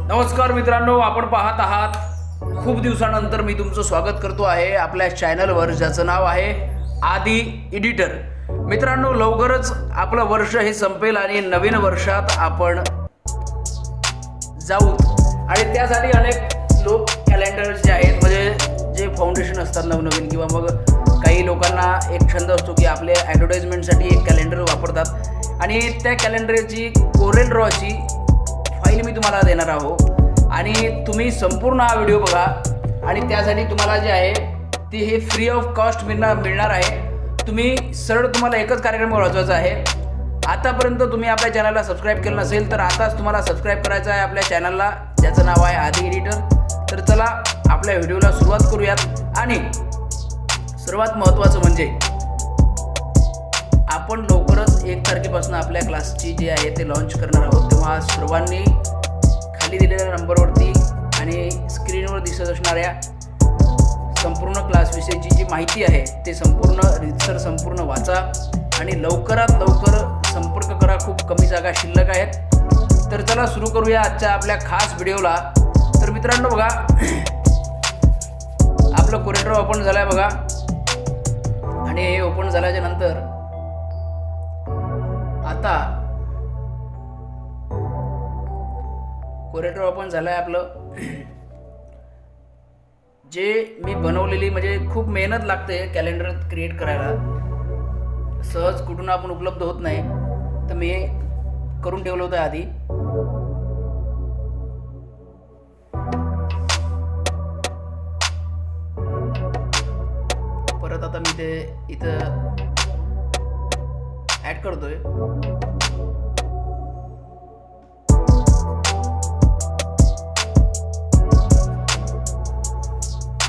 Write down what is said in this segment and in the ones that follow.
नमस्कार मित्रांनो, आपण पाहत आहात खूप दिवसानंतर मी तुमचं स्वागत करतो आहे आपल्या चॅनलवर, ज्याचं नाव आहे आदी एडिटर. मित्रांनो, लवकरच आपलं वर्ष हे संपेल आणि नवीन वर्षात आपण जाऊ आणि त्यासाठी अनेक लोक कॅलेंडर जे आहेत, म्हणजे जे फाउंडेशन असतात नवनवीन, किंवा मग काही लोकांना एक छंद असतो की आपले ॲडव्हर्टाइजमेंटसाठी एक कॅलेंडर वापरतात आणि त्या कॅलेंडरची कोरेल ड्रॉची फाईल मी तुम्हाला देणार आहोत आणि तुम्ही संपूर्ण हा व्हिडिओ बघा. आणि त्यासाठी तुम्हाला जे आहे ती हे फ्री ऑफ कॉस्ट मिळणार आहे. तुम्हाला एकच कार्यक्रम वाचवायचा आहे. आतापर्यंत तुम्ही आपल्या चॅनलला सबस्क्राईब केलं नसेल तर आताच तुम्हाला सबस्क्राईब करायचं आहे आपल्या चॅनलला, ज्याचं नाव आहे आदी एडिटर. तर चला आपल्या व्हिडिओला सुरुवात करूयात. आणि सर्वात महत्त्वाचं म्हणजे आपण लवकरच 1 तारखेपासून आपल्या क्लासची जी आहे ते लॉन्च करणार आहोत. तेव्हा सर्वांनी खाली दिलेल्या नंबरवरती आणि स्क्रीनवर दिसत असणाऱ्या संपूर्ण क्लासविषयीची जी माहिती आहे ते संपूर्ण वाचा आणि लवकरात लवकर संपर्क करा. खूप कमी जागा शिल्लक आहेत. तर चला सुरू करूया आजच्या आपल्या खास व्हिडिओला. तर मित्रांनो बघा, आपलं कोरेड्रॉ ओपन झालं आहे बघा. आणि हे ओपन झाल्याच्या नंतर आता कोरेड्रॉ ओपन झालं आहे आपलं. जे मी बनवलेली, म्हणजे खूप मेहनत लागते कॅलेंडर क्रिएट करायला, सहज कुठून आपण उपलब्ध होत नाही, तर मी करून ठेवलं होतं आधी. परत आता मी ते इथं ॲड करतोय.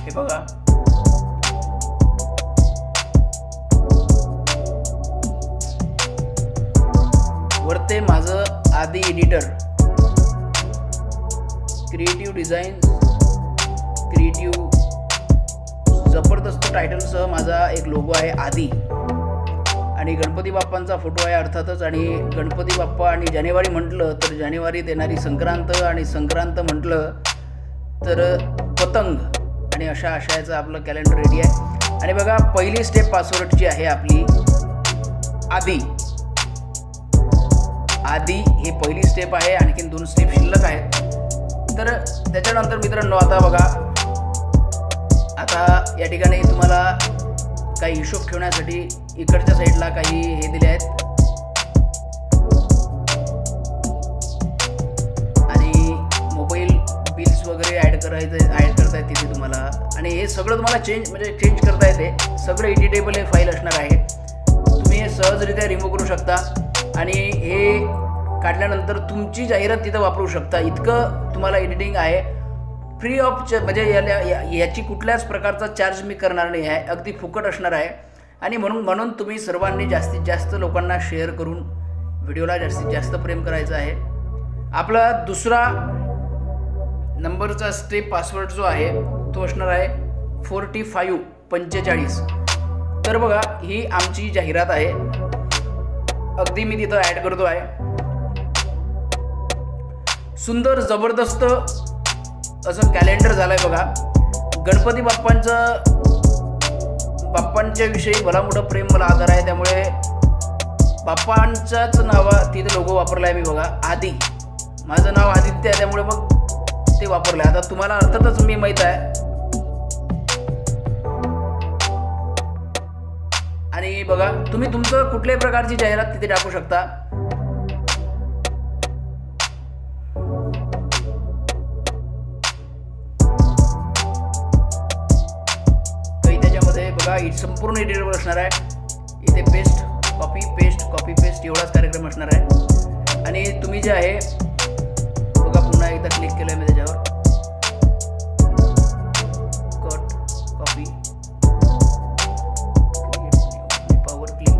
हे बघा, वरते माझं आदी एडिटर, क्रिएटिव्ह डिझाईन, क्रिएटिव्ह जबरदस्त टायटलसह माझा एक लोगो आहे आदी. आणि गणपती बाप्पांचा फोटो आहे अर्थातच. आणि गणपती बाप्पा आणि जानेवारी म्हटलं तर जानेवारीत येणारी संक्रांत, आणि संक्रांत म्हटलं तर पतंग, आणि अशा आशयाचं आपलं कॅलेंडर रेडी आहे. आणि बघा, पहिली स्टेप पासवर्डची आहे आपली आदी. आदी ही पहिली स्टेप आहे. आणखीन 2 स्टेप शिल्लक आहेत. तर त्याच्यानंतर मित्रांनो आता बघा, आता या ठिकाणी तुम्हाला काही हिशोब ठेवण्यासाठी इकडच्या साईडला काही हे दिले आहेत. आणि मोबाईल बिल्स वगैरे ॲड करता येते तिथे तुम्हाला. आणि हे सगळं तुम्हाला चेंज करता येते. सगळं एडिटेबल हे फाईल असणार आहे. तुम्ही हे सहजरित्या रिमूव्ह करू शकता आणि हे काढल्यानंतर तुमची जाहिरात तिथं वापरू शकता. इतकं तुम्हाला एडिटिंग आहे. फ्री ऑफ, म्हणजे याची कुठल्याच प्रकारचा चार्ज मी करणार नाही आहे. अगदी फुकट असणार आहे. आणि म्हणून तुम्ही सर्वांनी जास्तीत जास्त लोकांना शेअर करून व्हिडिओला जास्तीत जास्त प्रेम करायचं आहे. आपला दुसरा नंबरचा स्टेप पासवर्ड जो आहे तो असणार आहे 4545. तर बघा, ही आमची जाहिरात आहे. अगदी मी तिथं ॲड करतो आहे. सुंदर जबरदस्त असं कॅलेंडर झालं आहे बघा. गणपती बाप्पांच्या विषयी भला मोठं प्रेम मला आदर आहे. त्यामुळे बाप्पांच्याच तिथे लोगो वापरला आहे मी बघा, आदी. माझं नाव आदित्य आहे, त्यामुळे मग ते वापरलं आहे. आता तुम्हाला अर्थातच मी माहीत आहे. आणि बघा, तुम्ही तुमचं कुठल्याही प्रकारची जाहिरात तिथे टाकू शकता. संपूर्ण एडिटरवर असणार आहे. इथे पेस्ट कॉपी पेस्ट एवढाच कार्यक्रम असणार आहे. आणि तुम्ही जे आहे बघा, पुन्हा एकदा क्लिक केलं आहे मी त्याच्यावर, कट, कॉपी, पॉवर क्लिप.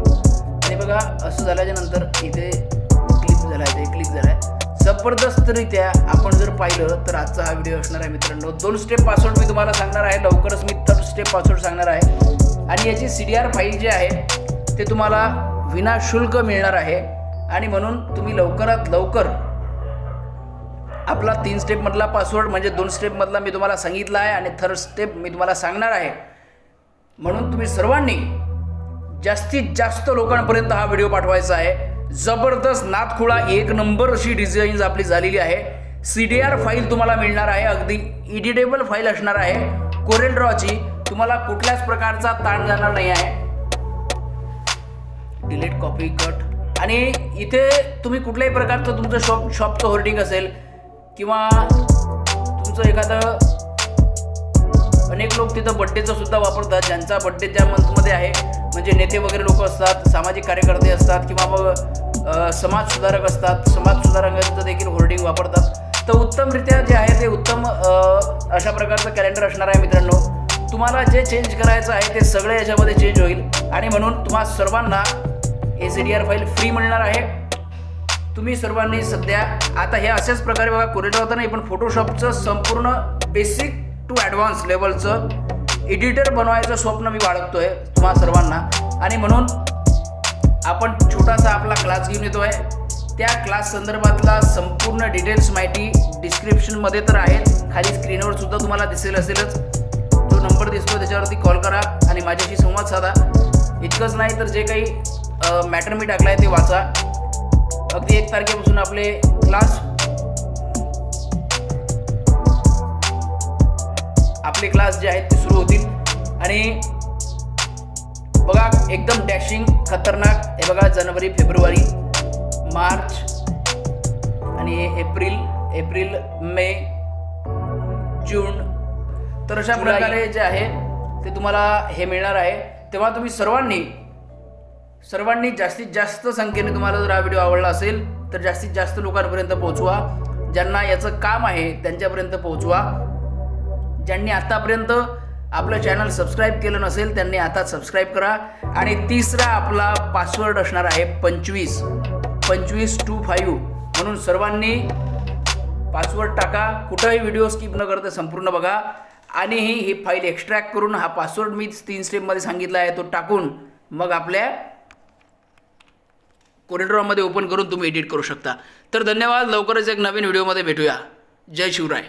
आणि बघा, असं झाल्याच्या नंतर इथे क्लिक झाला आहे, क्लिक झाला आहे. जबरदस्तरित्या आपण जर पाहिलं तर आजचा हा व्हिडिओ असणार आहे मित्रांनो. 2 स्टेप पासवर्ड मी तुम्हाला सांगणार आहे. लवकरच मी 3rd स्टेप पासवर्ड सांगणार आहे. आणि याची CDR फाईल जी आहे ते तुम्हाला विनाशुल्क मिळणार आहे. आणि म्हणून तुम्ही लवकरात लवकर आपला 3 स्टेपमधला पासवर्ड म्हणजे 2 स्टेपमधला मी तुम्हाला सांगितला आहे आणि थर्ड स्टेप मी तुम्हाला सांगणार आहे. म्हणून तुम्ही सर्वांनी जास्तीत जास्त लोकांपर्यंत हा व्हिडिओ पाठवायचा आहे. जबरदस्त नादखुळा एक नंबर अशी डिझाईन्स आपली झालेली आहे. CDR फाईल तुम्हाला मिळणार आहे, अगदी एडिटेबल फाईल असणार आहे कोरेल ड्रॉची. तुम्हाला कुठल्याच प्रकारचा ताण जाणार नाही आहे. Delete copy cut. आणि इथे तुम्ही कुठल्याही प्रकारचं तुमचं शॉपचं होर्डिंग असेल किंवा तुमचं एखादं, अनेक लोक तिथं बड्डेचं सुद्धा वापरतात, ज्यांचा बड्डे ज्या मंथमध्ये आहे, म्हणजे नेते वगैरे लोक असतात, सामाजिक कार्यकर्ते असतात किंवा मग समाजसुधारक असतात, समाजसुधारकांचं देखील होर्डिंग वापरतात. तर उत्तमरित्या जे आहे ते उत्तम अशा प्रकारचं कॅलेंडर असणार आहे मित्रांनो. तुम्हाला जे चेंज करायचं आहे ते सगळे याच्यामध्ये चेंज होईल आणि म्हणून तुम्हा सर्वांना हे CDR फाईल फ्री मिळणार आहे. तुम्ही सर्वांनी सध्या आता हे अशाच प्रकारे बघा, कोरेड्रॉ होतं नाही पण फोटोशॉपचं संपूर्ण बेसिक टू ॲडव्हान्स लेवलचं एडिटर बनवायचं स्वप्न मी बाळगतोय तुम्हा सर्वांना. आणि म्हणून आपण छोटासा आपला क्लास घेऊन येतो आहे. त्या क्लास संदर्भातला संपूर्ण डिटेल्स माहिती डिस्क्रिप्शनमध्ये तर आहेच, खाली स्क्रीनवर सुद्धा तुम्हाला दिसेल असेलच. जो नंबर दिसतो त्याच्यावरती कॉल करा आणि माझ्याशी संवाद साधा. इतकंच नाही तर जे काही मॅटर मी टाकला आहे ते वाचा. अगदी 1 तारखेपासून आपले क्लास जे आहेत ते सुरू होतील. आणि बघा एकदम डॅशिंग खतरनाक. हे बघा जानेवारी, फेब्रुवारी, मार्च आणि एप्रिल, मे, जून. तर अशा प्रकारे जे आहे ते तुम्हाला हे मिळणार आहे. तेव्हा तुम्ही सर्वांनी जास्तीत जास्त संख्येने, तुम्हाला जर हा व्हिडिओ आवडला असेल तर जास्तीत जास्त लोकांपर्यंत पोहोचवा. ज्यांना याचं काम आहे त्यांच्यापर्यंत पोहोचवा. ज्यांनी आतापर्यंत आपलं चॅनल सबस्क्राईब केलं नसेल त्यांनी आता सबस्क्राईब करा. आणि तिसरा आपला पासवर्ड असणार आहे 2525. म्हणून सर्वांनी पासवर्ड टाका. कुठंही व्हिडिओ स्किप न करता संपूर्ण बघा. आणि ही फाईल एक्स्ट्रॅक्ट करून हा पासवर्ड मी 3 स्टेपमध्ये सांगितला आहे तो टाकून मग आपल्या कोरेड्रॉमध्ये ओपन करून तुम्ही एडिट करू शकता. तर धन्यवाद. लवकरच एक नवीन व्हिडिओमध्ये भेटूया. जय शिवराय.